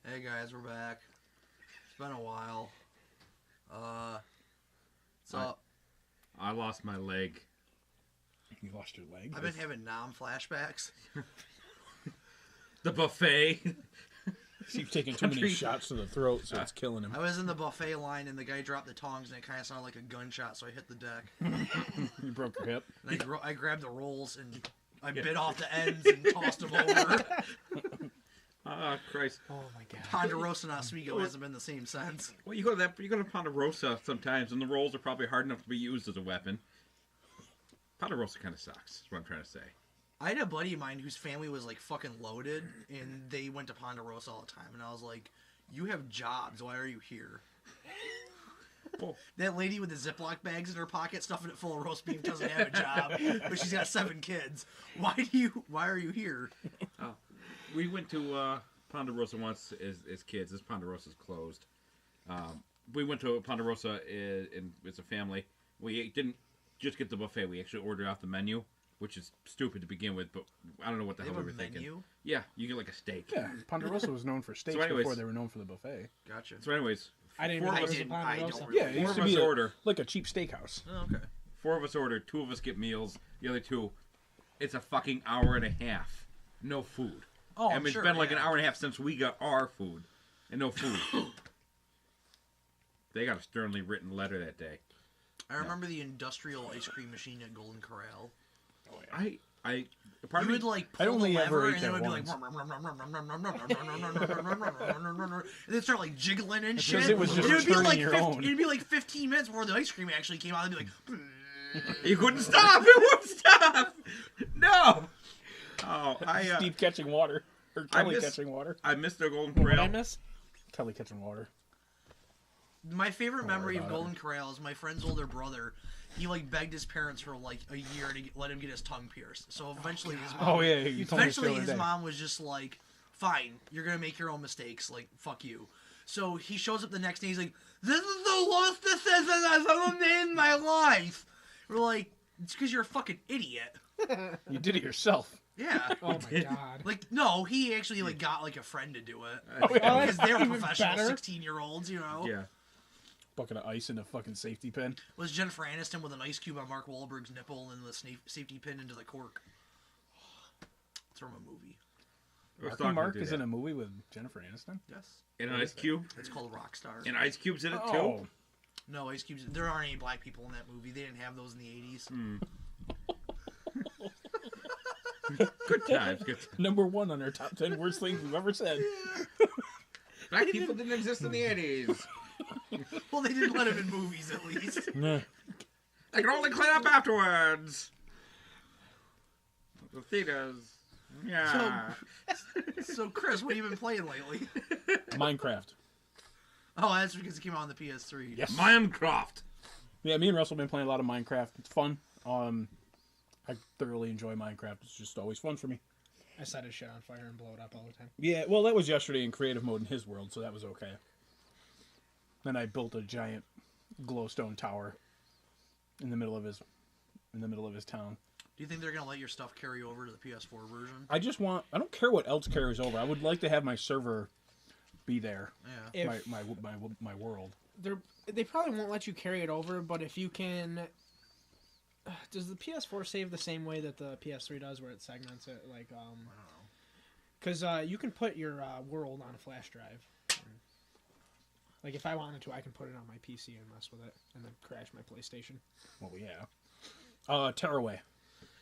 Hey guys, we're back. It's been a while. What's up? I lost my leg. You lost your leg? I've been having flashbacks. The buffet. You've taken too many shots to the throat, so it's killing him. I was in the buffet line and the guy dropped the tongs and it kind of sounded like a gunshot, so I hit the deck. You broke your hip? And I grabbed the rolls and I bit off the ends and tossed them over. Oh, Christ. Oh, my God. Ponderosa and Oswego hasn't been the same since. Well, you go to Ponderosa sometimes, and the rolls are probably hard enough to be used as a weapon. Ponderosa kind of sucks, is what I'm trying to say. I had a buddy of mine whose family was like fucking loaded, and they went to Ponderosa all the time. And I was like, "You have jobs. Why are you here?" Oh. That lady with the Ziploc bags in her pocket, stuffing it full of roast beef, doesn't have a job, but she's got 7 kids. Why are you here? We went to Ponderosa once as kids. This Ponderosa's closed. We went to Ponderosa as a family. We didn't just get the buffet. We actually ordered off the menu, which is stupid to begin with, but I don't know what the hell we were thinking. Menu? Yeah, you get like a steak. Yeah, Ponderosa was known for steaks before they were known for the buffet. Gotcha. So anyways, I didn't I realize don't Yeah, it used to be order. like a cheap steakhouse. Oh, okay. 4 of us order. 2 of us get meals. The other 2, it's a fucking hour and a half. No food. Oh, I mean, sure, it's been like an yeah. hour and a half since we got our food. And no food. They got a sternly written letter that day. I remember the industrial ice cream machine at Golden Corral. Oh, yeah. I part You of me, would like I pull the only ever lever ate and it would that be like, and then start like jiggling and shit. Because it was just And it would be turning like your own. It'd be like 15 minutes before the ice cream actually came out. It'd be like, you couldn't stop. It wouldn't stop. No. Oh, Steve catching water. Or Kelly catching water. I missed the Golden What did I Corral. miss? Kelly catching water. my favorite memory of about it. Golden Corral is my friend's older brother. He like begged his parents for like a year to let him get his tongue pierced. So eventually his mom. Oh, yeah, you told me this the Eventually other his day. mom was just like, "Fine, you're gonna make your own mistakes. Like, fuck you." So he shows up the next day. He's like, "This is the worst decision I've ever made in my life." We're like, "It's because you're a fucking idiot." You did it yourself. Yeah. Oh my god. Like, no, he actually like got like a friend to do it. Oh, yeah. Because they're Even professional better. 16-year-olds, you know. Yeah. Bucket of ice in a fucking safety pin. Was Jennifer Aniston with an ice cube on Mark Wahlberg's nipple and the safety pin into the cork. It's from a movie. Mark is in a movie with Jennifer Aniston? Yes. In an Ice Cube? It's called Rockstar. And Ice Cube's in it too? Oh. No, Ice Cube's... There aren't any black people in that movie. They didn't have those in the 80s. Good times. Good times. Number 1 on our top 10 worst things we've ever said. Black people didn't exist in the 80s. Well, they didn't let him in movies, at least. Nah. They can only clean up afterwards. The theaters. Yeah. So, Chris, what have you been playing lately? Minecraft. Oh, that's because it came out on the PS3. Yes. Minecraft. Yeah, me and Russell have been playing a lot of Minecraft. It's fun. I thoroughly enjoy Minecraft. It's just always fun for me. I set his shit on fire and blow it up all the time. Yeah, well, that was yesterday in creative mode in his world, so that was okay. Then I built a giant glowstone tower in the middle of his town. Do you think they're going to let your stuff carry over to the PS4 version? I don't care what else carries over. I would like to have my server be there. Yeah. If My world. they probably won't let you carry it over, but if you can, does the PS4 save the same way that the PS3 does, where it segments it? Like, I don't know. because you can put your world on a flash drive. Like, if I wanted to, I can put it on my PC and mess with it, and then crash my PlayStation. Well, yeah. Tearaway.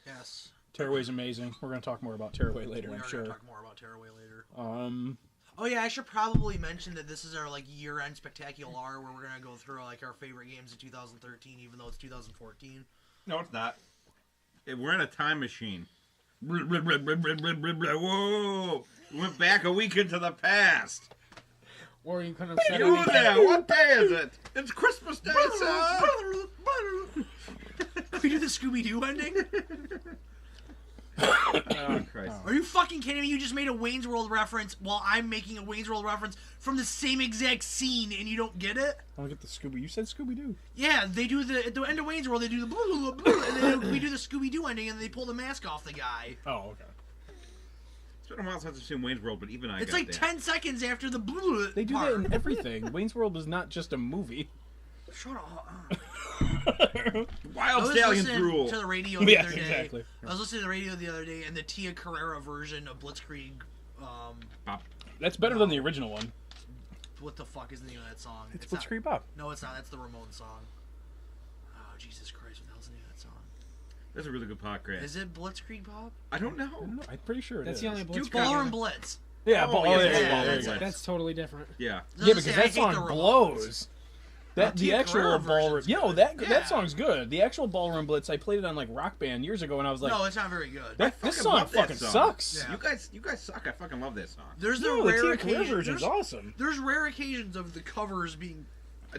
Yes. Tearaway's amazing. We're going to talk more about Tearaway later, We I'm are sure. going to talk more about Tearaway later. Oh, Oh yeah, I should probably mention that this is our like year-end spectacular where we're gonna go through like our favorite games of 2013, even though it's 2014. No, it's not. We're in a time machine. Whoa! We went back a week into the past. Or you could have said You there? What day is it? It's Christmas Day, sir. Can we do the Scooby-Doo ending? Oh, Christ. Are you fucking kidding me? You just made a Wayne's World reference while I'm making a Wayne's World reference from the same exact scene, and you don't get it? I don't get the Scooby. You said Scooby-Doo. Yeah, they do at the end of Wayne's World, they do the blah, blah, blah, blah, and then we do the Scooby-Doo ending, and they pull the mask off the guy. Oh, okay. It's been a while since I've seen Wayne's World, but even I It's got like that. 10 seconds after the blue. They do that in everything. Wayne's World is not just a movie. Shut up. Wild I was Stallions listening rule. to the radio the other day. exactly. I was listening to the radio the other day, and the Tia Carrera version of Blitzkrieg. Bop. That's better than the original one. What the fuck is the name of that song? It's not- Blitzkrieg Bop. No, it's not. That's the Ramones song. Oh, Jesus Christ. What the hell's the name of that song? That's a really good podcast. Is it Blitzkrieg Pop? I don't know. I don't know. I'm pretty sure it That's is. the only Blitz. Ballroom Blitz. Yeah, Oh, Ball- yeah, there yeah, you go, yeah, there you that's go. That's totally different. Yeah. Yeah, because that song blows. The Tia actual Carrera ballroom, version's yo, good. that Yeah. song's good. The actual Ballroom Blitz, I played it on like Rock Band years ago, and I was like, No, it's not very good. this fucking song love that fucking song. sucks. Yeah. You guys suck. I fucking love that song. There's the No, the rare Tia Carrera occasion. version's awesome. There's rare occasions of the covers being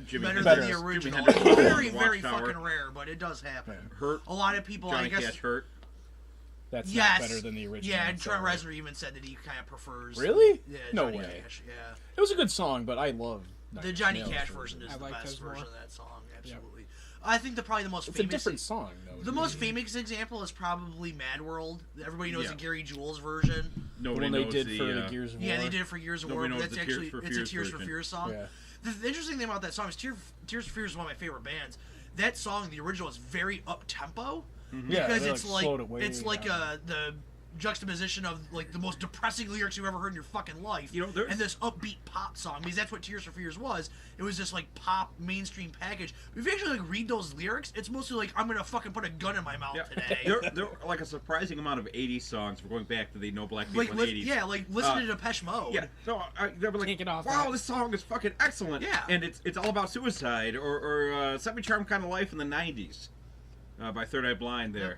Jimmy better Hendrix. than the Jimi original. Hendrix It's on very, the very Watchtower. fucking rare, but it does happen. Hurt. A lot of people, Johnny I guess. Cash Hurt. That's Yes. not better than the original. Yeah, and Trent sorry. Reznor even said that he kind of prefers. Really? Yeah, No Johnny way. Cash, yeah. It was a good song, but I love The Johnny Nails Cash version is I the like best those more. version of that song. Absolutely. I think probably the most It's a famous. different song, though. The most famous example is probably Mad World. Everybody knows Yeah. the Gary Jules version. Nobody when they knows did the, for the Gears of War. Yeah, they did it for Gears of War. Nobody But knows that's the Tears actually for it's a Fears Tears for version. Fears song. Yeah. The interesting thing about that song is Tears for Fears is one of my favorite bands. That song, the original, is very up tempo Yeah, because they, it's slowed it way it's like down. the juxtaposition of like the most depressing lyrics you've ever heard in your fucking life, You know, there's- and this upbeat pop song, because that's what Tears for Fears was. It was this like pop mainstream package. If you actually like read those lyrics, it's mostly like I'm gonna fucking put a gun in my mouth Yeah. today. There are like a surprising amount of 80s songs. We're going back to the No Black People like in li- 80s. yeah, like listen to Depeche Mode. Yeah, no, they'll be like, Can't get off wow, that. this song is fucking excellent. Yeah. And it's all about suicide or Semi-Charmed Kind of Life in the 90s by Third Eye Blind there. Yep.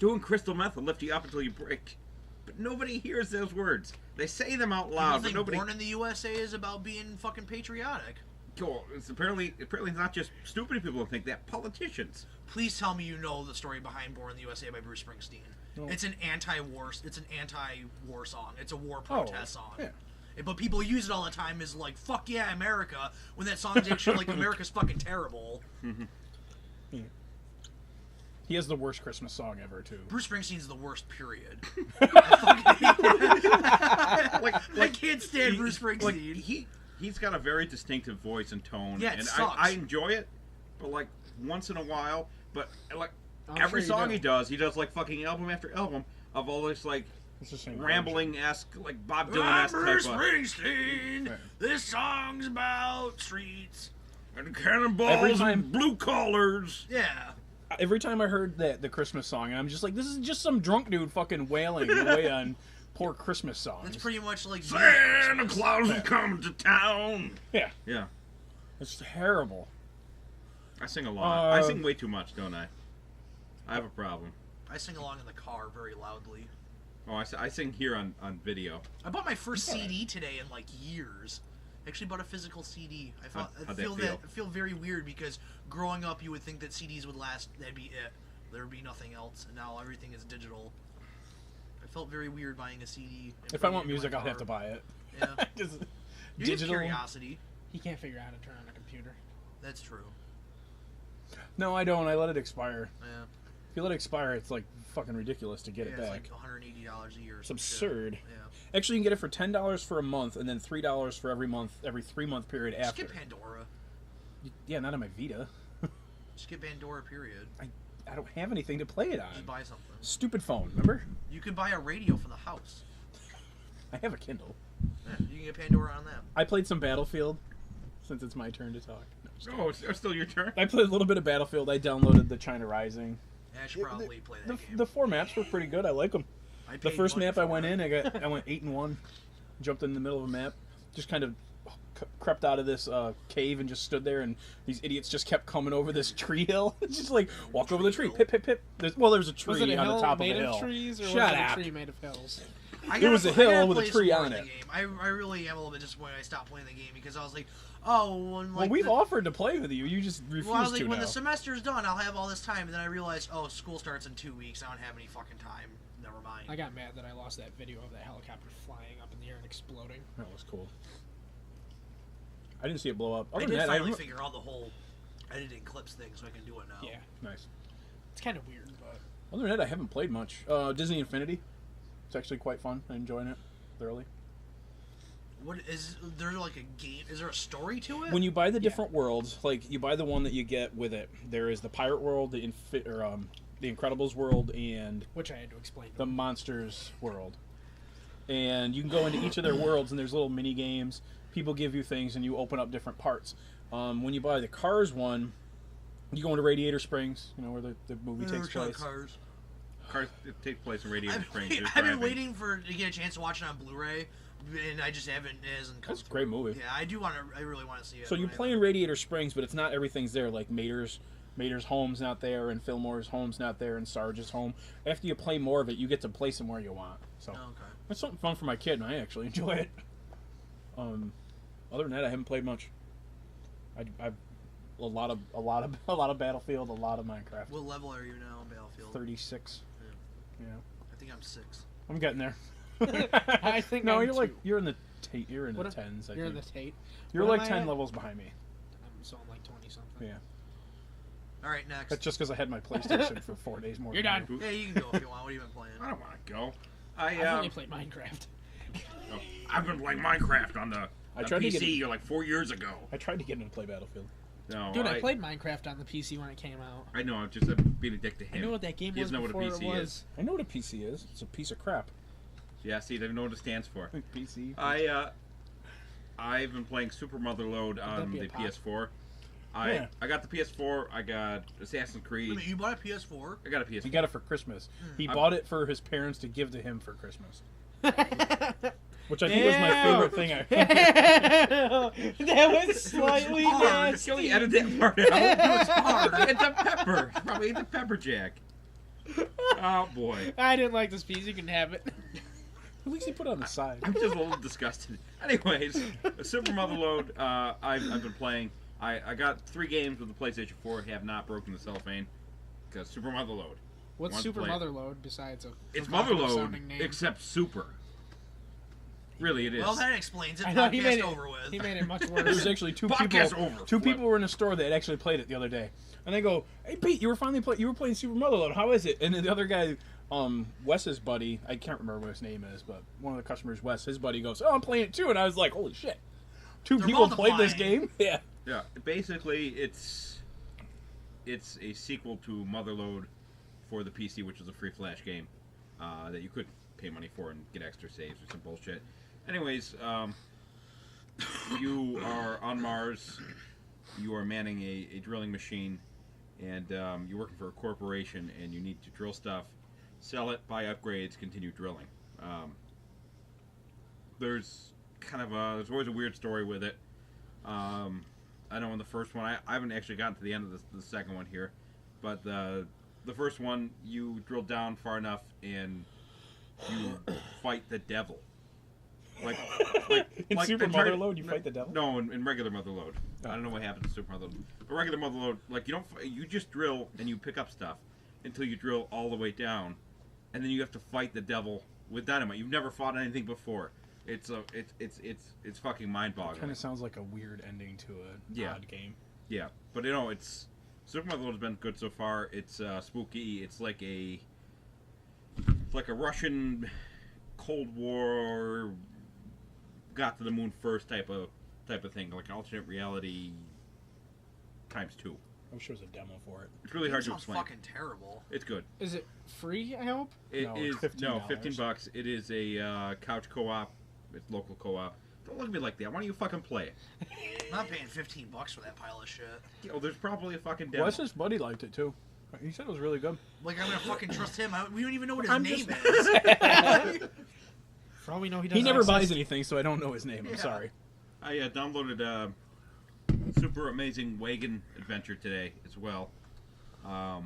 Doing crystal meth will lift you up until you break. But nobody hears those words. They say them out People loud, but think nobody... Born in the USA is about being fucking patriotic. Cool. It's apparently not just stupid people who think that. Politicians. Please tell me you know the story behind "Born in the USA" by Bruce Springsteen. No. It's an anti-war song. It's a war Oh, protest song. yeah. But people use it all the time as like "fuck yeah, America" when that song's actually like America's fucking terrible. He has the worst Christmas song ever, too. Bruce Springsteen's the worst. Period. like, I can't stand he- Bruce like, Springsteen. he's got a very distinctive voice and tone. Yeah, it and sucks. I enjoy it, but like once in a while. But like I'm every sure you song do. he does like fucking album after album of all this like It's the same rambling-esque, like Bob I'm Dylan-esque Bruce type of... Springsteen. Right. This song's about streets. And cannonballs Every time- and blue collars. Yeah. Every time I heard the Christmas song, and I'm just like, this is just some drunk dude fucking wailing away on poor Christmas songs. It's pretty much like Santa Claus is coming to town. Yeah, Yeah, it's terrible. I sing a lot. I sing way too much, don't I? I have a problem. I sing along in the car very loudly. Oh, I sing here on video. I bought my first CD today in like years. I actually bought a physical CD. How'd that feel? I feel very weird because growing up you would think that CDs would last. That'd be it. There would be nothing else, and now everything is digital. I felt very weird buying a CD. and If I putting want it in my music, I'll have car. to buy it. Yeah, Just you digital. have curiosity. He can't figure out how to turn on a computer. That's true. No, I don't. I let it expire. Yeah, If you let it expire, it's like fucking ridiculous to get yeah it it's back. like $180 a year. or It's some shit. absurd. Yeah. Actually, you can get it for $10 for a month, and then $3 for every month, every 3-month period Just after. get Pandora. Yeah, not on my Vita. Just get Pandora. Period. I don't have anything to play it on. Just buy something. Stupid phone, remember? You could buy a radio for the house. I have a Kindle. Yeah, you can get Pandora on that. I played some Battlefield, since it's my turn to talk. No, just kidding. Oh, it's still your turn? I played a little bit of Battlefield. I downloaded the China Rising. Yeah, I should probably play that game. The 4 maps were pretty good. I like them. I The paid first money map I for went it. in, I went 8-1. Jumped in the middle of a map, just kind of crept out of this cave and just stood there, and these idiots just kept coming over this tree hill. Just like walked over the tree, pip pip pip. There's a tree Was it a on hill the top made of a of hill. trees, or Shut was it up. a tree made of hills? It was a hill with a play tree some more on of it. the game. I really am a little bit disappointed I stopped playing the game because I was like, oh, when like Well, we've the, offered to play with you. You just refused well, I was like, to when now. the semester's done, I'll have all this time, and then I realized, oh, school starts in 2 weeks. I don't have any fucking time. Never mind. I got mad that I lost that video of that helicopter flying up in the air and exploding. That was cool. I didn't see it blow up. I Other did than that, finally I figure out the whole editing clips thing, so I can do it now. Yeah, nice. it's kind of weird, but Other than that, I haven't played much. Disney Infinity. It's actually quite fun. I'm enjoying it thoroughly. What is there like a game? Is there a story to it? When you buy the different worlds, like you buy the one that you get with it, there is the pirate world, the Incredibles world, and Which I had to explain. the Monsters world. And you can go into each of their worlds, and there's little mini games. People give you things, and you open up different parts. When you buy the Cars one, you go into Radiator Springs, where the movie takes place. Cars. Cars takes place in Radiator Springs. There's I've been driving. waiting to get a chance to watch it on Blu-ray, and I just haven't. It hasn't come That's a great movie. Yeah, I do want to. I really want to see it. So you play in Radiator Springs, but it's not everything's there. Like Mater's home's not there, and Fillmore's home's not there, and Sarge's home. After you play more of it, you get to place them where you want. So Oh, okay. it's something fun for my kid, and I actually enjoy it. Other than that, I haven't played much. I've a lot of Battlefield, a lot of Minecraft. What level are you now on Battlefield? 36. Yeah, I think I'm 6. I'm getting there. I think No, I'm you're like two. you're in the you're in the What if- tens. You're in the Tate. You're What like am I 10 at? levels behind me. So I'm like 20 something. Yeah, All right, next. that's just because I had my PlayStation for 4 days more. You're than done. you. Yeah, you can go if you want. What have you been playing? I don't want to go. I've only played Minecraft. I've been playing Minecraft on the tried to PC get like 4 years ago. I tried to get into play Battlefield. No, Dude, I played Minecraft on the PC when it came out. I know. I'm being a dick to him. I knew what that game He was doesn't know what a before PC it is. was. I know what a PC is. It's a piece of crap. Yeah, see, they don't know what it stands for. PC. I've been playing Super Motherlode on be a the pop? PS4. Yeah. I got the PS4. I got Assassin's Wait a Creed. minute, you bought a PS4? I got a PS4. He got it for Christmas. He I'm- bought it for his parents to give to him for Christmas. Which I think was my favorite thing. That was slightly hard. nasty. Can we edit that part out? It's hard. It's a pepper. Probably the pepper jack. Oh boy. I didn't like this piece. You can have it. At least he put it on the side. I'm just a little disgusted. Anyways, Super Motherlode, I've been playing. I got 3 games with the PlayStation 4. Have not broken the cellophane. Because Super Motherlode. What's Once Super played. Motherlode besides a It's provocative Motherlode, sounding name? except Super. Really, it is. Well, that explains it. I know, he made Podcast it- over with. He made it much There worse. was actually two Podcast people. over. Two Flip. people were in a store that actually played it the other day, and they go, "Hey Pete, you were playing Super Motherlode. How is it?" And then the other guy, Wes's buddy, I can't remember what his name is, but one of the customers, Wes, his buddy goes, "Oh, I'm playing it too," and I was like, "Holy shit!" Two They're people played this multiplying. game. Yeah. Yeah, basically, it's a sequel to Motherlode for the PC, which is a free Flash game that you could pay money for and get extra saves or some bullshit. Anyways, you are on Mars. You are manning a drilling machine, and you're working for a corporation, and you need to drill stuff, sell it, buy upgrades, continue drilling. There's there's always a weird story with it. I know in the first one, I haven't actually gotten to the end of the second one here, but the first one, you drill down far enough and you fight the devil. Like In Super entire- Motherlode, you fight the devil? No, in regular Motherlode. I don't know what happens in Super Motherlode. But regular Motherlode, like you just drill and you pick up stuff until you drill all the way down, and then you have to fight the devil with dynamite. You've never fought anything before. It's fucking mind-boggling. Kind of sounds like a weird ending to a odd game. Yeah, but it's Super Motherlode's been good so far. It's spooky. It's like a Russian Cold War got to the moon first type of thing, like alternate reality times 2. I wish there was a demo for it. It's really It hard to sounds explain. fucking terrible. It's good. Is it free, I hope? It No, is it's $15. $15. It is a couch co-op. It's local co-op. Don't look at me like that. Why don't you fucking play it? I'm not paying $15 for that pile of shit. There's probably a fucking demo. Wes's buddy liked it too. He said it was really good. Like, I'm gonna fucking trust him. We don't even know what his I'm name just- is. For all we know, he doesn't. He never buys access- anything, so I don't know his name. I'm Yeah. sorry. I downloaded Super Amazing Wagon Adventure today as well. I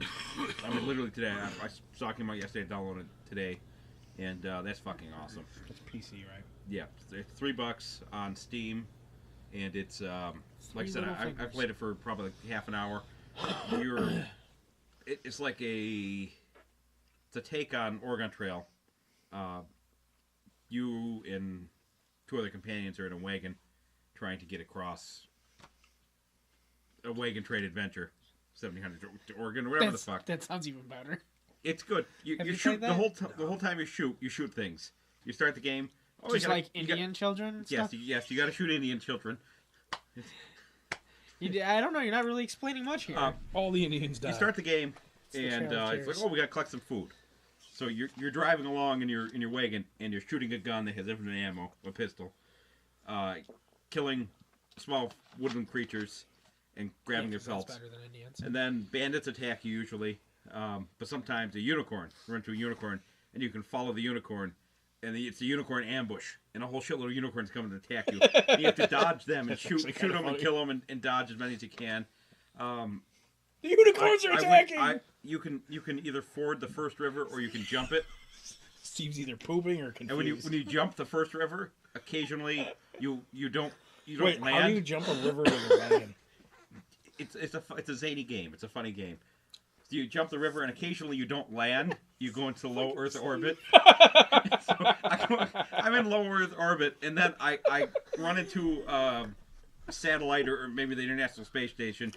mean, literally today. I saw it came out yesterday. I downloaded it today, and that's fucking awesome. It's PC, right? Yeah, it's $3 on Steam, and it's like I said, little I fingers. played it for probably like half an hour. It's like it's a take on Oregon Trail. You and 2 other companions are in a wagon trying to get across a wagon train adventure, 1700 to Oregon, or whatever the fuck. That sounds even better. It's good. You Have you shoot played that? the whole time you shoot things. You start the game. Oh, Just you gotta- like Indian children and Yes, stuff? yes, you got to shoot Indian children. I don't know. You're not really explaining much here. All the Indians die. You start the game, the and Trail of it's like, Tears. oh, we got to collect some food. So you're driving along in your wagon, and you're shooting a gun that has infinite ammo, a pistol, killing small woodland creatures, and grabbing their That's pelts. better than Indians. And then bandits attack you usually, but sometimes a unicorn. Run into a unicorn, and you can follow the unicorn, and it's a unicorn ambush, and a whole shitload of unicorns come and attack you. And you have to dodge them and That's shoot actually kinda them and funny. kill them and dodge as many as you can. The unicorns are attacking! You can either ford the first river or you can jump it. Steve's either pooping or confused. And when you jump the first river, occasionally you don't Wait, land. how do you jump a river with a wagon? It's a zany game. It's a funny game. So you jump the river and occasionally you don't land. You go into low Earth orbit. So I'm in low Earth orbit, and then I run into a satellite or maybe the International Space Station,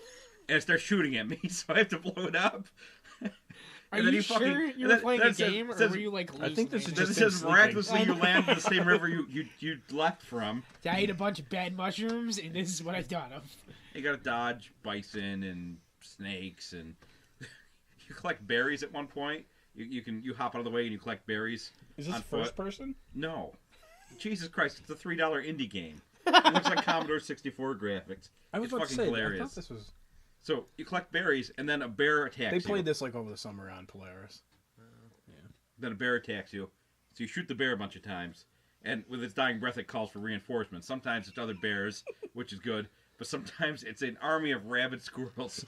and it starts shooting at me. So I have to blow it up. Are And then you sure you were playing a game, or were you like I think this is Then just it him says sleeping. miraculously you land in the same river you left from. I ate a bunch of bad mushrooms, and this is what I thought of. You gotta dodge bison and snakes, and you collect berries at one point. You hop out of the way and you collect berries. Is this on first foot. person? No, Jesus Christ! It's a $3 indie game. It looks like Commodore 64 graphics. I was It's about to fucking say, I hilarious. thought this was... So you collect berries, and then a bear attacks They you. played this like over the summer on Polaris. Then a bear attacks you. So you shoot the bear a bunch of times, and with its dying breath, it calls for reinforcements. Sometimes it's other bears, which is good, but sometimes it's an army of rabid squirrels.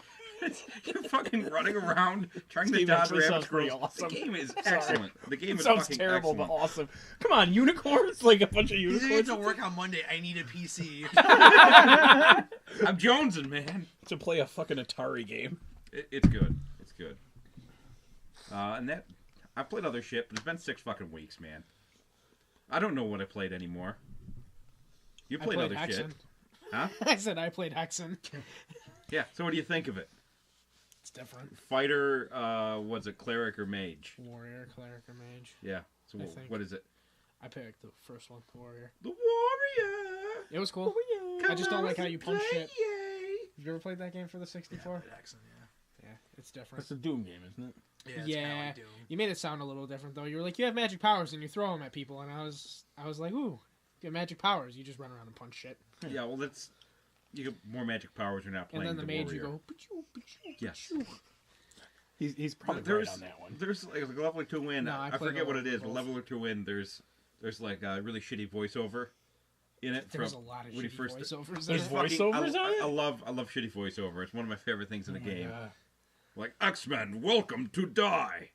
You're fucking running around trying to Steve, dodge actually rabid sounds pretty squirrels. awesome. The game is Sorry. excellent. The game It is sounds fucking terrible, excellent. but awesome. Come on, unicorns? Like a bunch of He's unicorns? to work on Monday. I need a PC. I'm jonesing, man. To play a fucking Atari game. It's good. It's good. And that I've played other shit, but it's been 6 fucking weeks, man. I don't know what I played anymore. You I played played other Hexen. shit, huh? I said I played Hexen. Yeah. So what do you think of it? It's different. Fighter, was it cleric or mage? Warrior, cleric, or mage. Yeah. So I think. what is it? I picked the first one, warrior. The warrior. It was cool. I just don't like how you punch shit. Have you ever played that game for the 64? Yeah, it's different. It's a Doom game, isn't it? Yeah, it's kinda Yeah, like Doom. you made it sound a little different though. You were like, you have magic powers and you throw them at people, and I was like, ooh, you have magic powers. You just run around and punch shit. Yeah. Well, that's you get more magic powers. You're not And playing then the mage, warrior. you go, "Pachoo, pachoo, Yes. pachoo." He's probably There's right on that one. There's like a level 2 win. No, I I played forget what level it is, but both. level 2 win. There's like a really shitty voiceover in it. There's a from lot of when he shitty first. voiceovers. in There's it. voiceovers on it? I love shitty voiceover. It's one of my favorite things in a Oh my game. God. Like X-Men, welcome to die.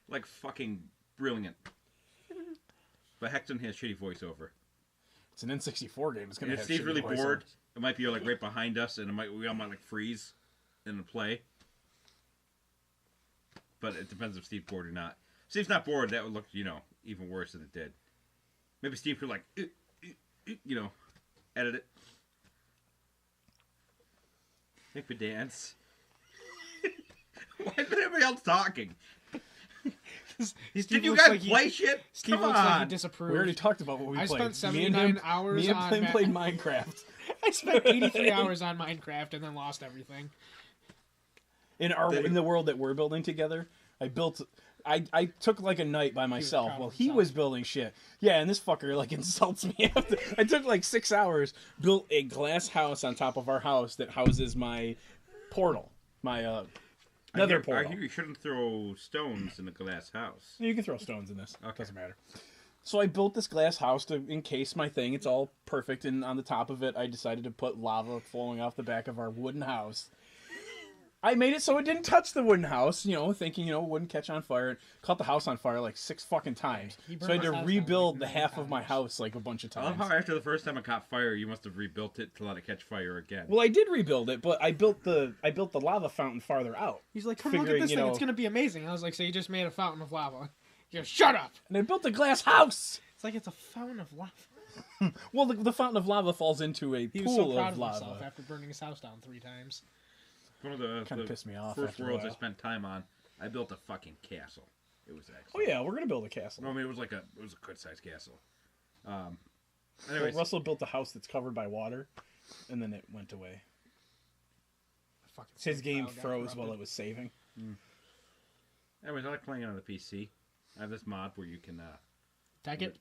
Like fucking brilliant. But Hexen has shitty voiceover. It's an N64 game. It's gonna And if have Steve's shitty really voiceovers. bored, it might be like right behind us, and we all might like freeze in the play. But it depends if Steve's bored or not. If Steve's not bored, that would look, even worse than it did. Maybe Steve could edit it. Make me dance. Why is everybody else talking? Steve Did you looks guys like he- play shit? Steve Come looks like he on. disapproved. We already talked about what we I played. spent Me and 79 him- hours Me and on Flynn Ma- played Minecraft. I spent 83 hours on Minecraft and then lost everything. In the world that we're building together, I took like a night by myself proud while of he himself. was building shit. Yeah, and this fucker like insults me. I took like 6 hours, built a glass house on top of our house that houses my portal, my nether I portal. hear you shouldn't throw stones in a glass house. You can throw stones in this. Okay. Doesn't matter. So I built this glass house to encase my thing. It's all perfect, and on the top of it, I decided to put lava flowing off the back of our wooden house. I made it so it didn't touch the wooden house, thinking, it wouldn't catch on fire. It caught the house on fire like 6 fucking times. He So burned I had his to house down, rebuild like, the 9 half of my times. house like a bunch of I love times. how after the first time it caught fire, you must have rebuilt it to let it catch fire again. Well, I did rebuild it, but I built the lava fountain farther out. He's like, come look at Figuring, this you thing. know- It's going to be amazing. I was like, so you just made a fountain of lava. He goes, shut up. And I built a glass house! It's like it's a fountain of lava. Well, the fountain of lava falls into a He was so pool proud of of himself lava. after burning his house down 3 times. One of the Kinda pissed me off first after a worlds I while. spent time on I built a fucking castle. It was Oh excellent. yeah, we're gonna build a castle. I mean, it was a good sized castle. Well, Anyways, Russell built a house that's covered by water, and then it went away. Fucking His save game file got froze corrupted. while it was saving. I like playing it on the PC. I have this mod where you can. Tag it.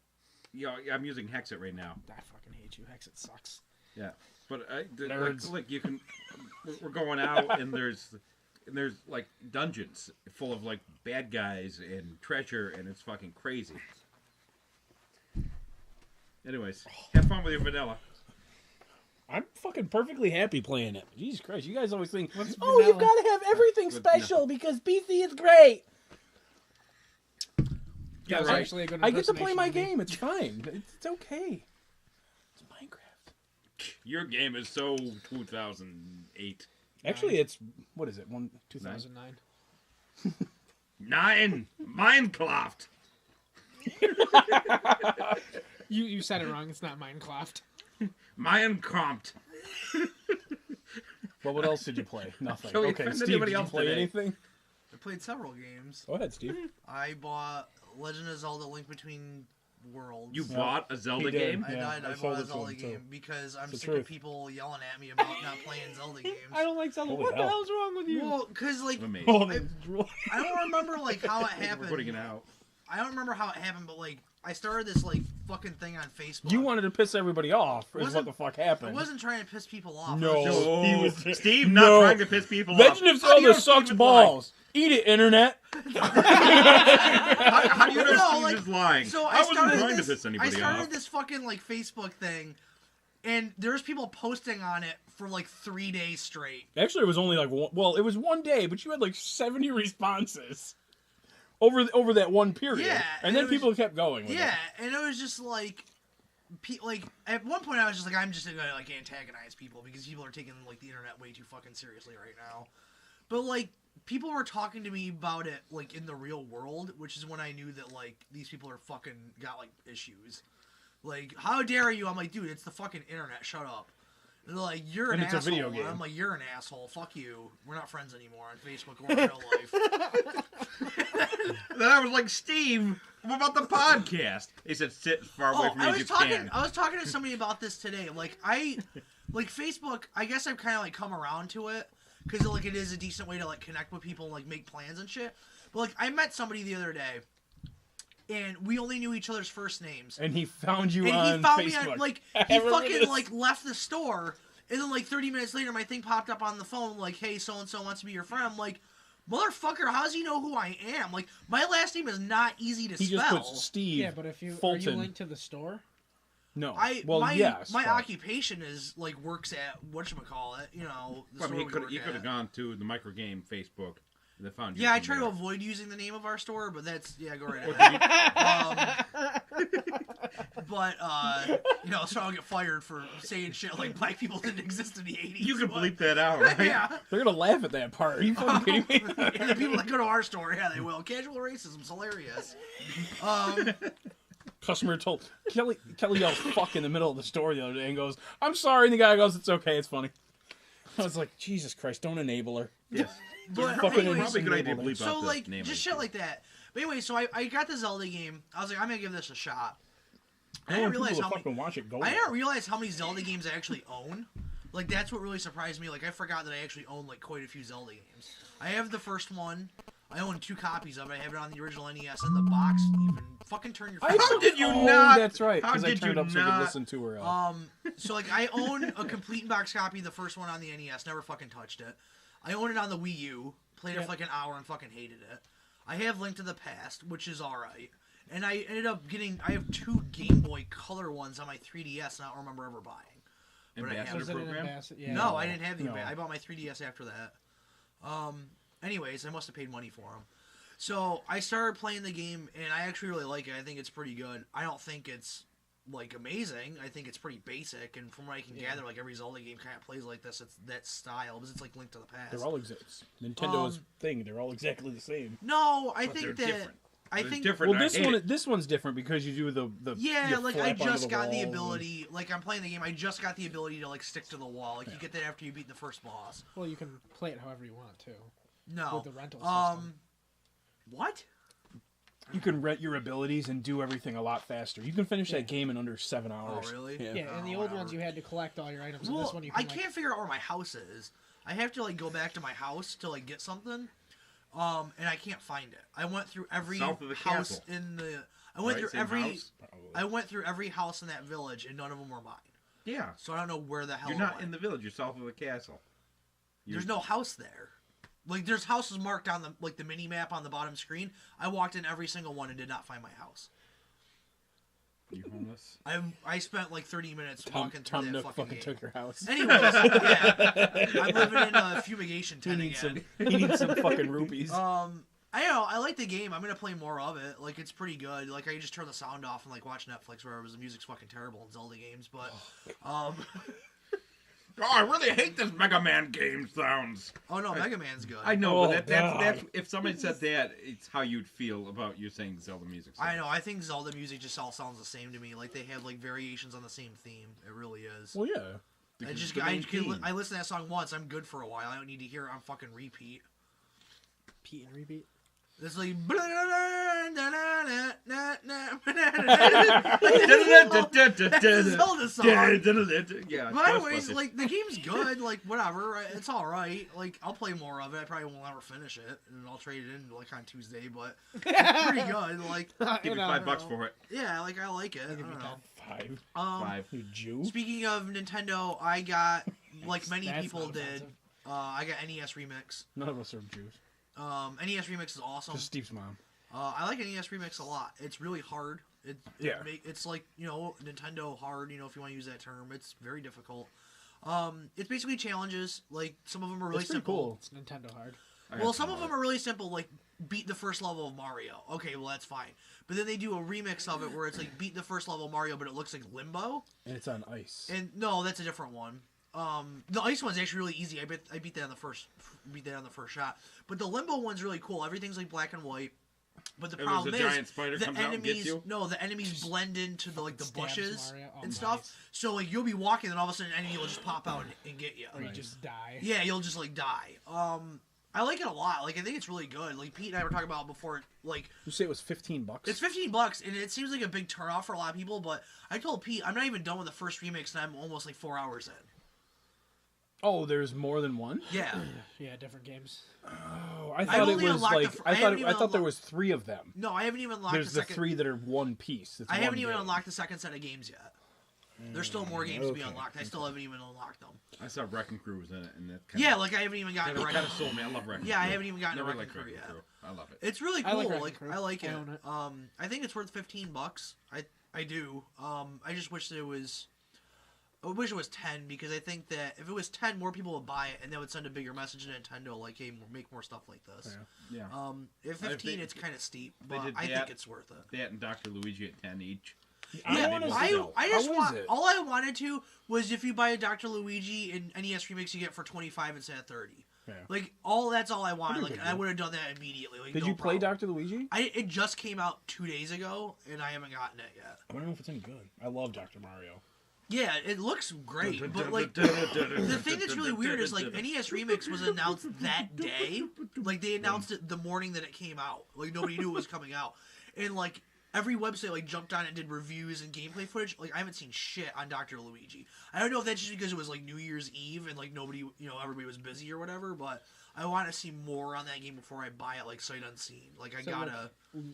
Yeah, I'm using Hexit right now. I fucking hate you. Hexit sucks. Yeah, but Nerds. like you can. We're going out and there's like dungeons full of like bad guys and treasure, and it's fucking crazy. Anyways, have fun with your vanilla. I'm fucking perfectly happy playing it. Jesus Christ, you guys always think, What's oh, you vanilla? gotta have everything With special because PC is great. That was I- actually a good I get to play impersonation my of me. game. It's fine. It's okay. It's Minecraft. Your game is so 2008. Actually, it's what is it? 2009. 9 Minecraft. You said it wrong. It's not Minecraft. Minecraft. Well, what else did you play? Nothing. Shall we Okay, offend Steve, anybody did you else play today? anything? I played several games. Go ahead, Steve. I bought Legend of Zelda: Link Between Worlds. You Yeah. bought a Zelda He did. game? I Yeah, died. I I sold bought a it to Zelda him, too. game because I'm the sick truth. of people yelling at me about not playing Zelda games. I don't like Zelda. Holy What the hell. hell's wrong with you? Well, because like Amazing. Oh, I, drool. I don't remember like how it We're happened. putting it out. I don't remember how it happened, but like I started this like fucking thing on Facebook. You wanted to piss everybody off. Is what Wasn't- the fuck I happened? wasn't trying to piss people off. No. I was just- He was- Steve No. not trying to piss people off. Legend of How do you Zelda know sucks Steve is balls. Eat it, internet. How do you know No, Steve like, is lying? So I wasn't started trying this, to piss anybody I started off. this fucking like Facebook thing, and there's people posting on it for like 3 days straight. Actually, it was only like one, well, it was one day, but you had like 70 responses over that one period. Yeah, and then it was- people kept going. With Yeah, it. and it was just like, like at one point I was just like, I'm just gonna like antagonize people because people are taking like the internet way too fucking seriously right now. But like people were talking to me about it like in the real world, which is when I knew that like these people are fucking got like issues. Like, how dare you? I'm like, dude, it's the fucking internet. Shut up. And they're like, you're an And it's a asshole. video And game. I'm like, you're an asshole. Fuck you. We're not friends anymore on Facebook or in real life. Then I was like, Steve, what about the podcast? He said, sit as far away Oh, from me I as was you talking. can. I was talking to somebody about this today. Like like Facebook. I guess I've kind of like come around to it because like it is a decent way to like connect with people and like make plans and shit. But like I met somebody the other day, and we only knew each other's first names. And he found you And on he found Facebook. me on like I he remember fucking this. like left the store, and then like 30 minutes later, my thing popped up on the phone like, "Hey, so and so wants to be your friend." I'm like, "Motherfucker, how does he know who I am?" Like, my last name is not easy to He spell. just puts Steve. Yeah, but if you are you Fulton. linked to the store? No. Well, my yes. my but- occupation is like works at whatchamacallit, you know. The Well, I mean, store he we could work have at. gone to the micro game Facebook. And they found you. Yeah, I from try to there. avoid using the name of our store, but that's go right What ahead. did you- But you know, so I don't get fired for saying shit like black people didn't exist in the 80s. You can but- bleep that out, right? Yeah. They're gonna laugh at that part. Are you fucking kidding me? And the people that go to our store, yeah, they will. Casual racism's hilarious. Customer told Kelly yelled "fuck" in the middle of the store the other day and goes, "I'm sorry," and the guy goes, "It's okay, it's funny." I was like, Jesus Christ, don't enable her. Yes. But fucking anyways, Probably a good idea to bleep so out the like name just of shit the like that. But anyway, so I got the Zelda game. I was like, I'm gonna give this a shot. I I didn't want realize people how to many. fucking watch it go. I didn't realize how many Zelda games I actually own. Like that's what really surprised me. Like I forgot that I actually own like quite a few Zelda games. I have the first one. I own 2 copies of it. I have it on the original NES in the box. Even fucking turn your. phone How off. did you Oh, not? that's right. How Because I did turned you up so I could not? listen to her. So like I own a complete in box copy of the first one on the NES. Never fucking touched it. I own it on the Wii U. Played it for like an hour and fucking hated it. I have Link to the Past, which is alright. And I ended up getting. I have 2 Game Boy Color ones on my 3DS. And I don't remember ever buying. But I have Ambassador Was it an program? ambassador? Yeah. No, I didn't have the. No. I bought my 3DS after that. Anyways, I must have paid money for them. So I started playing the game, and I actually really like it. I think it's pretty good. I don't think it's like amazing. I think it's pretty basic, and from what I can gather, like every Zelda game kind of plays like this. It's that style because it's like Link to the Past. They're all Nintendo's thing. They're all exactly the same. No, I But think they're that different. I They're think different. Well, and I hate it. this one's different because you do the yeah, you like I flap onto just got the walls and- ability. Like I'm playing the game, I just got the ability to like stick to the wall. Like you get that after you beat the first boss. Well, you can play it however you want too. No, With the rental system. What? You can rent your abilities and do everything a lot faster. You can finish that game in under 7 hours. Oh, really? Yeah. Yeah, in the old ones you had to collect all your items. Well, and this one you I can, can't figure out where my house is. I have to like go back to my house to like get something, and I can't find it. I went through every South of the house castle. in the. I went through Same every. house? I went through every house in that village, and none of them were mine. Yeah. So I don't know where the hell. You're it not went. in the village. You're south of the castle. There's no house there. Like there's houses marked on the mini map on the bottom screen. I walked in every single one and did not find my house. You homeless? I spent like 30 minutes Tom walking through that Nook fucking fucking game. took your house. Anyways, yeah, I'm living in a fumigation He tent needs again. he needs some fucking rupees. I don't know. I like the game. I'm gonna play more of it. Like it's pretty good. Like I can just turn the sound off and like watch Netflix, where the music's fucking terrible in Zelda games. But Oh, I really hate this Mega Man game sounds. oh no, Mega Man's good. I know, Oh, but that's God. if somebody said that, it's how you'd feel about you saying Zelda music. I know. I think Zelda music just all sounds the same to me. Like they have like variations on the same theme. It really is. Well, yeah. I Because just it's the main theme. I listen to that song once. I'm good for a while. I don't need to hear it on fucking repeat. Pete and repeat. It's like That's a Zelda song. Yeah. But anyways, Ghostbusters. like the game's good. Like whatever, it's all right. Like I'll play more of it. I probably won't ever finish it, and I'll trade it in like on Tuesday. But it's pretty good. Like give me $5 for it. yeah, like I like it. I give don't you know. 5. 5. You Jew? Speaking of Nintendo, I got like many That's people not did. offensive. I got NES Remix. None of us are Jews. NES Remix is awesome. Just Steve's mom. I like NES Remix a lot. It's really hard. Yeah. It's like, Nintendo hard, if you want to use that term. It's very difficult. It's basically challenges. Like, some of them are really It's pretty simple. cool. It's Nintendo hard. Well, some of them are really simple, like, beat the first level of Mario. Okay, well, that's fine. But then they do a remix of it where it's like, beat the first level of Mario, but it looks like Limbo. And it's on ice. And, no, that's a different one. The ice one's actually really easy. I beat that on the first shot. But the Limbo one's really cool. Everything's like black and white. But the problem a is, giant spider comes out and gets you? No, the enemies blend into the Stabs bushes Mario. Oh, and stuff. nice. So like you'll be walking, and all of a sudden an enemy will just pop out and get you. Or you Nice. just die. Yeah, you'll just like die. I like it a lot. Like I think it's really good. Like Pete and I were talking about before. Like You say it was $15? it's $15, and it seems like a big turnoff for a lot of people. But I told Pete I'm not even done with the first remix, and I'm almost like 4 hours in. Oh, there's more than one? Yeah. Yeah, different games. Oh, I thought it only was unlocked like the fr- I haven't even thought there unlocked- was 3 of them. No, I haven't even unlocked There's the the second. 3 that are one piece. It's I one haven't even game. unlocked the second set of games yet. There's still more games to be okay, unlocked. I still haven't even unlocked them. I saw Wrecking Crew was in it, and that Yeah, like I haven't even gotten to kind Wrecking of sold me. I love Wrecking Crew. Yeah, I haven't even gotten to Never Wrecking liked Crew yet. I love it. It's really I cool. like Like, Wrecking Crew. I like I it. own it. I think it's worth $15. I do. I just wish that it was. I wish it was 10 because I think that if it was 10, more people would buy it and that would send a bigger message to Nintendo, like, hey, make more stuff like this. Yeah. Yeah. If 15, they- it's kind of steep, they but did I that. think it's worth it. That and Dr. Luigi at 10 each. Yeah, wanna I see- just How is want. it? All I wanted to was if you buy a Dr. Luigi in NES Remix, you get it for 25 instead of 30. Yeah. Like that's all I wanted. Pretty Like good I deal. would have done that immediately. Like, Did no you play problem. Dr. Luigi? It just came out 2 days ago, and I haven't gotten it yet. I don't know if it's any good. I love Dr. Mario. Yeah, it looks great, but like the thing that's really weird is like NES Remix was announced that day. Like they announced it the morning that it came out. Like nobody knew it was coming out, and like every website like jumped on it and did reviews and gameplay footage. Like I haven't seen shit on Dr. Luigi. I don't know if that's just because it was like New Year's Eve and like nobody, everybody was busy or whatever. But I want to see more on that game before I buy it, like sight unseen. Like I So gotta.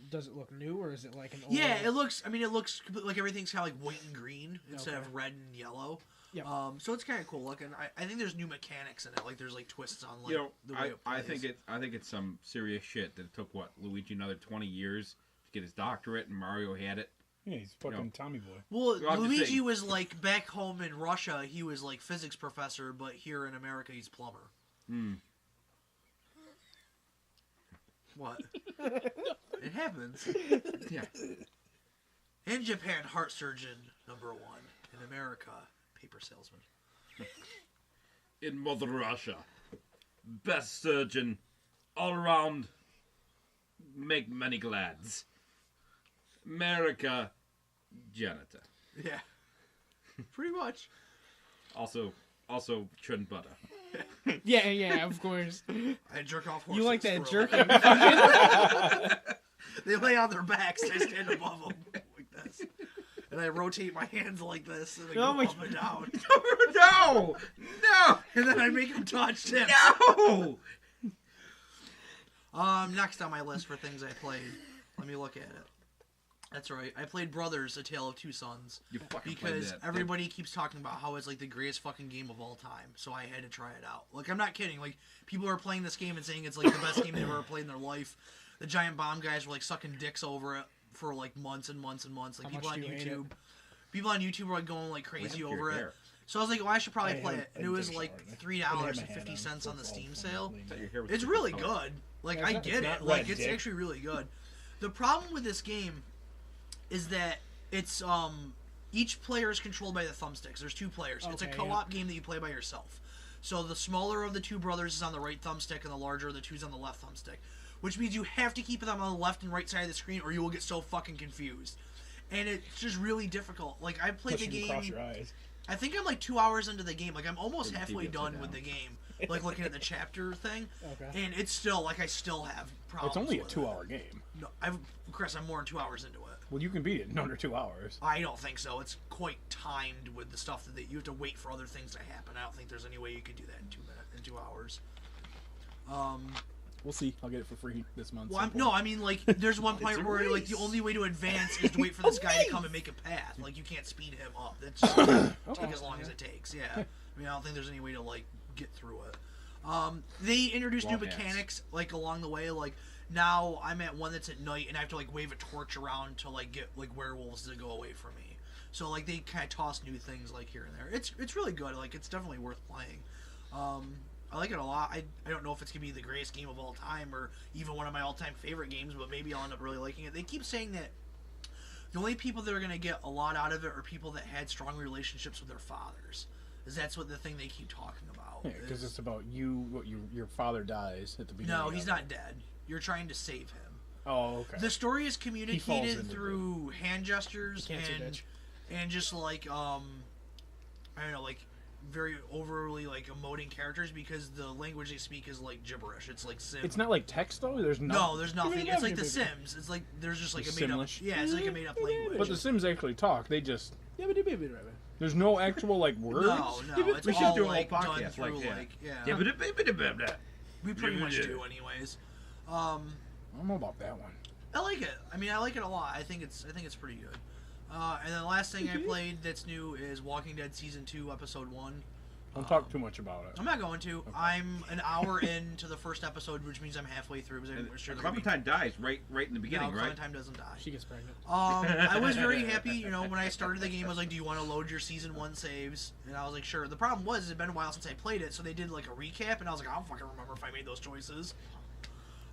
Does it look new or is it like an old? Yeah, it looks. I mean, it looks like everything's kind of like white and green instead Okay. of red and yellow. Yep. So it's kind of cool looking. I think there's new mechanics in it. Like there's like twists on like the way it I plays. think it's some serious shit that it took Luigi another 20 years to get his doctorate, and Mario had it. Yeah, he's fucking No. Tommy boy. Well, I'm just Luigi saying. was like back home in Russia. He was like physics professor, but here in America, he's plumber. Hmm. What? It happens. Yeah. In Japan, heart surgeon #1. In America, paper salesman. In Mother Russia, best surgeon, all around, make many glads. America, janitor. Yeah. Pretty much. Also, also churn butter. Yeah, of course. I jerk off horses. You like that for a jerking? living. They lay on their backs. I stand above them like this, and I rotate my hands like this, and I go up and down. No! And then I make them touch tips. No! Next on my list for things I played. Let me look at it. That's right. I played Brothers: A Tale of Two Sons. You fucking played Because that. everybody keeps talking about how it's like the greatest fucking game of all time. So I had to try it out. Like, I'm not kidding. Like, people are playing this game and saying it's like the best game they've ever played in their life. The Giant Bomb guys were like sucking dicks over it for like months and months and months. Like, How people much on do you hate YouTube. People on YouTube were like going like crazy Ramp your over it. hair. So I was like, well, I should probably I play haven't- it. And it I was didn't like take a shower. I didn't have my hat $3.50 on the for Steam all sale. time. Thought your hair was It's different really color. good. Like, Yeah, I it's get not it. Like, red, it's Dick. actually really good. The problem with this game is that it's each player is controlled by the thumbsticks. There's two players. It's a Okay, co-op game that you play by yourself. So the smaller of the two brothers is on the right thumbstick, and the larger of the two is on the left thumbstick. Which means you have to keep them on the left and right side of the screen, or you will get so fucking confused. And it's just really difficult. Like, I played Plus the you can cross game. your eyes. I think I'm like 2 hours into the game. Like, I'm almost Put the halfway TV done upside with the down. game. Like, looking at the chapter thing. Okay. And it's still, like, I still have problems. It's only a with 2-hour game. It. No, Chris, I'm more than 2 hours into it. Well, you can beat it in under 2 hours. I don't think so. It's quite timed with the stuff that you have to wait for other things to happen. I don't think there's any way you could do that in 2 minutes, in 2 hours. We'll see. I'll get it for free this month. Well, I mean, like, there's one It's point a where, like, the race. only way to advance is to wait for this guy to come and make a path. Like, you can't speed him up. That's just take as long as it takes. Yeah. I mean, I don't think there's any way to, like, get through it. They introduced new Wall hacks. mechanics, like, along the way. Like, now I'm at one that's at night, and I have to, like, wave a torch around to, like, get, like, werewolves to go away from me. So, like, they kind of toss new things, like, here and there. It's really good. Like, it's definitely worth playing. I like it a lot. I don't know if it's going to be the greatest game of all time or even one of my all-time favorite games, but maybe I'll end up really liking it. They keep saying that the only people that are going to get a lot out of it are people that had strong relationships with their fathers. Is that's what the thing they keep talking about. Yeah, because is- it's about you. Your father dies at the beginning. No, of he's it. not dead. You're trying to save him. Oh, okay. The story is falls communicated into through hand gestures You can't see bitch. and just like I don't know, like very overly like emoting characters because the language they speak is like gibberish. It's like sim. It's not like text though. There's No, there's nothing. It's like The Sims. It's like there's just like a made up. Simlish. Yeah, it's like a made up language. But the Sims actually talk. They just. There's no actual like words. no, it's We should all do a whole like done podcast through like that. like yeah. Yeah. We pretty much Yeah. do anyways. I don't know about that one. I like it. I mean, I like it a lot. I think it's pretty good. And then the last thing I played that's new is Walking Dead Season 2, Episode 1. Don't talk too much about it. I'm not going to. I'm an hour into the first episode, which means I'm halfway through. Because I'm sure they're gonna be- Clementine dies right in the beginning, no, right? Clementine doesn't die. She gets pregnant. I was very happy, you know, when I started the game. I was like, "Do you want to load your season 1 saves?" And I was like, "Sure." The problem was, it's been a while since I played it, so they did like a recap, and I was like, "I don't fucking remember if I made those choices."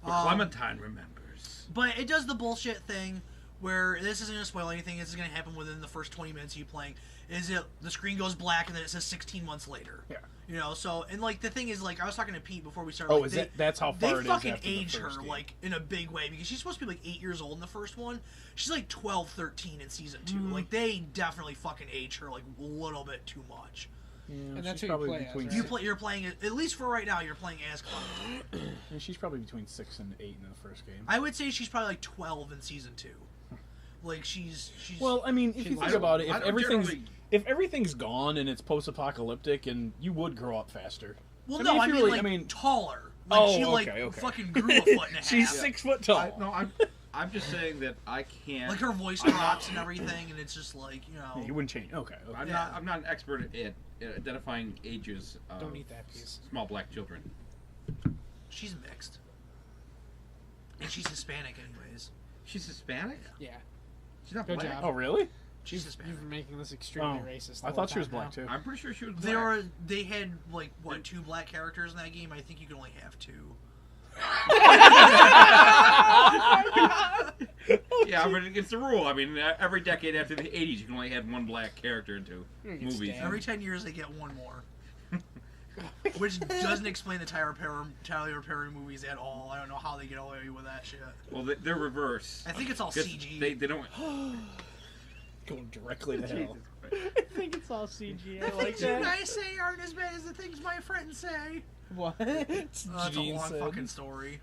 But Clementine remembers. But it does the bullshit thing where this isn't going to spoil anything. This is going to happen within the first 20 minutes of you playing. Is it the screen goes black and then it says 16 months later? Yeah. You know, so and like the thing is, like I was talking to Pete before we started. Oh, like, is that's how far they it is fucking after the age her first game. like in a big way because she's supposed to be like 8 years old in the first one. She's like 12, 13 in season 2. Mm-hmm. Like they definitely fucking age her like a little bit too much. Yeah, And that's she's who you probably play as, between. right? You're playing it at least for right now. You're playing as Clementine. She's probably between 6 and 8 in the first game. I would say she's probably like 12 in season 2. Like she's. Well, I mean, if you think about it, I if don't generally- if everything's gone and it's post-apocalyptic, and you would grow up faster. Well, I no, mean, if I you mean, really- like, I mean- taller. Like, Oh, she, like, okay. fucking grew a foot and a half. She's 6 foot tall. I'm just saying that I can't. Like, her voice I'm drops not- and everything, and it's just like, you know... Yeah, you wouldn't change. Okay. I'm Yeah. not. I'm not an expert at identifying ages of Don't eat that piece. small black children. She's mixed. And she's Hispanic, anyways. She's Hispanic. Yeah. She's not Good black. job. Oh, really? She's Hispanic. You've been making this extremely Oh, racist. I the thought whole she was time black now. too. I'm pretty sure she was black. They had, like, what, 2 black characters in that game? I think you can only have 2. Yeah, but it's the rule. I mean, every decade after the 80s, you can only have one black character into You're gonna get movies. stabbed. Every 10 years, they get 1 more. Which doesn't explain the Tyler Perry movies at all. I don't know how they get away with that shit. Well, they're reverse. I think it's all 'Cause CG. They don't. Going directly to hell. Jesus Christ. I think it's all CG. The I like things you that. guys say aren't as bad as the things my friends say. What? That's a Janine long said. fucking story.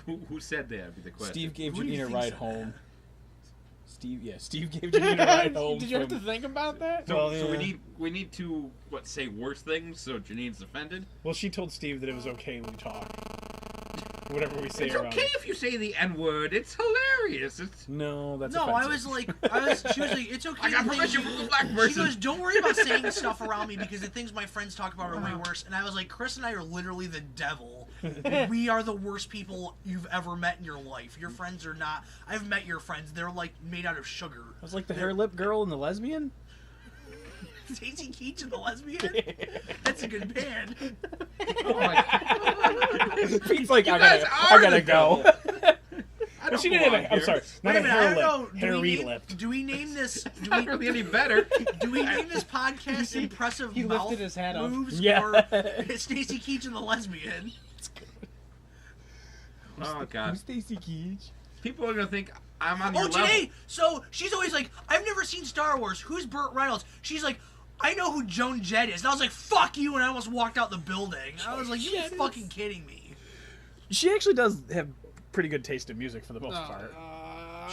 Who said that? Would be the question. Steve gave Who do you Janine a think ride said home. that? Steve gave Janine a ride home. Did you have from- to think about that? So, Well, so yeah. we need to say worse things so Janine's offended. Well, she told Steve that it was okay when we talk. Whatever we say It's around. okay if you say the N word. It's hilarious. It's No, that's No, offensive. I was like, she was like, it's okay. I got to permission think- from the black She person. goes, don't worry about saying stuff around me because the things my friends talk about are way worse. And I was like, Chris and I are literally the devil. We are the worst people you've ever met in your life. Your friends are not. I've met your friends. They're like made out of sugar. I was like the hair lip girl and the lesbian. Stacey Keach and the lesbian? That's a good band. Oh my Pete's like, I guys gotta are go. the devil. I Well, don't she didn't have belong a, I'm here. sorry, not Wait a a minute, I hair don't lip, know. hairy lip. Do we name this? Do Not we, really any better. do we name this podcast impressive He mouth lifted his hat up. moves Yeah. or Stacey Keach and the lesbian? Oh god. Who's Stacey Keach? People are gonna think I'm on your Oh, level. Janae! So she's always like, I've never seen Star Wars. Who's Burt Reynolds? She's like, I know who Joan Jett is. And I was like, fuck you, and I almost walked out the building. I was like, you Jett is- fucking kidding me. She actually does have pretty good taste in music for the most No, part.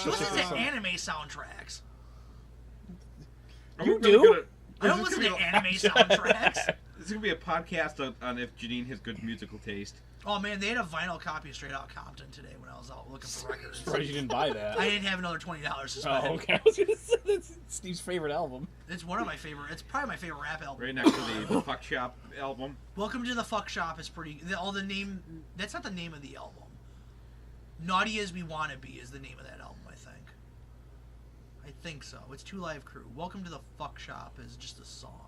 She listens to so. anime soundtracks. Are You we really do? gonna- I don't is this listen to gonna anime soundtracks. This is gonna be a podcast on if Janine has good musical taste. Oh man, they had a vinyl copy of Straight Out Compton today when I was out looking for records. Surprised you didn't buy that. I didn't have another $20 to spend. Oh, okay. I was gonna say that's Steve's favorite album. It's one of my favorite. It's probably my favorite rap album. Right next to the Fuck Shop album. Welcome to the Fuck Shop is pretty. All the name. That's not the name of the album. Naughty as We Wanna Be is the name of that album, I think. I think so. It's Two Live Crew. Welcome to the Fuck Shop is just a song.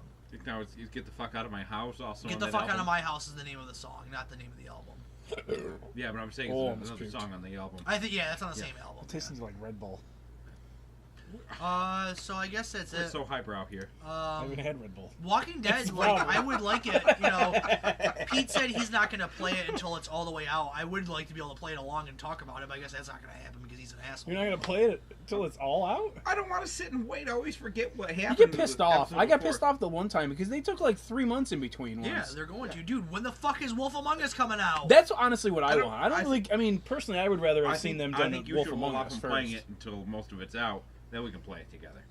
Now it's Get the Fuck Out of My House also. Get on the that Fuck Out album. of My House is the name of the song, not the name of the album. Yeah, but I'm saying Oh, it's another that's song on the album. I think yeah, that's on the Yeah. same album. It tastes like Red Bull. So I guess that's We're it. so highbrow here. I haven't had Red Bull. Walking Dead, It's like wrong. I would like it. You know, Pete said he's not going to play it until it's all the way out. I would like to be able to play it along and talk about it, but I guess that's not going to happen because he's an asshole. You're not gonna play it until it's all out? I don't want to sit and wait. I always forget what You happened. get in pissed the off. episode I got before. pissed off the one time because they took like 3 months in between ones. Yeah, they're going to. Dude, when the fuck is Wolf Among Us coming out? That's honestly what I don't- want. I don't I really. I mean, personally, I would rather have I seen think, them I done think you Wolf should Among hold off Us on first. playing it until most of it's out. Then we can play it together.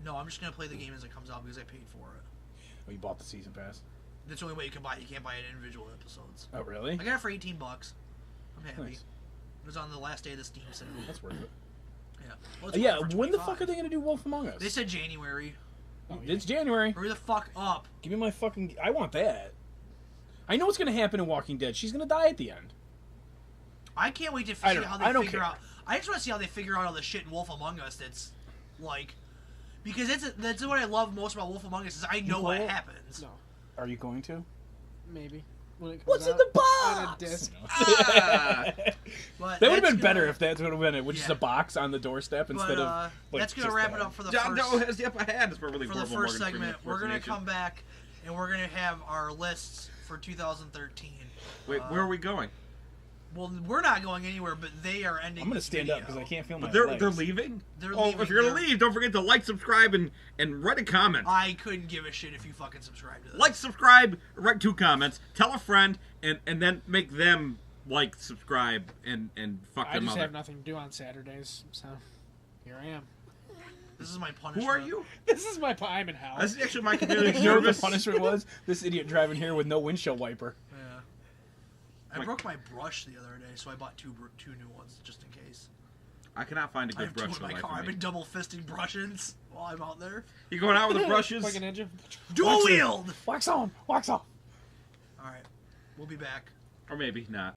No, I'm just going to play the game as it comes out because I paid for it. Oh, you bought the season pass? That's the only way you can buy it. You can't buy it in individual episodes. Oh, really? I got it for $18. I'm happy. Nice. It was on the last day of the Steam sale. That's worth it. Yeah. Well, it's Yeah, going for when the 25. fuck are they gonna do Wolf Among Us? They said January. It's January. Hurry the fuck up. Give me my fucking. I want that. I know what's gonna happen in Walking Dead. She's gonna die at the end. I can't wait to I see don't- how I they don't figure care. out. I just want to see how they figure out all the shit in Wolf Among Us. That's like, because that's what I love most about Wolf Among Us is I know what play it? happens. No, Are you going to? maybe. When it comes What's in out the on a box? disc. Ah! But That would have that's been better gonna- if that would have been it, with just Yeah. a box on the doorstep But, instead of. Like, that's gonna just wrap the it up for the John first Doe has the upper hand. It's really for the horrible first Morgan segment. Freeman We're gonna impersonation. come back and we're gonna have our lists for 2013. Wait, where are we going? Well, we're not going anywhere, but they are ending. I'm gonna this stand video. up because I can't feel my They're legs. leaving. They're oh, leaving. if you're gonna They're- leave, don't forget to like, subscribe, and write a comment. I couldn't give a shit if you fucking subscribe to this. Like, subscribe, write 2 comments, tell a friend, and then make them like, subscribe, and fuck I their just mother. have nothing to do on Saturdays, so here I am. This is my punishment. Who are you? This is my I'm in hell. This is actually my community You know what the service. punishment was? This idiot driving here with no windshield wiper. Yeah. I Like- broke my brush the other day, so I bought two new ones just in case. I cannot find a I good have brush two for in the my life car. of I've me. been double fisting brushes while I'm out there. You going out with the brushes? Like a ninja. Dual wield! Wax on, wax off. Alright. We'll be back. Or maybe not.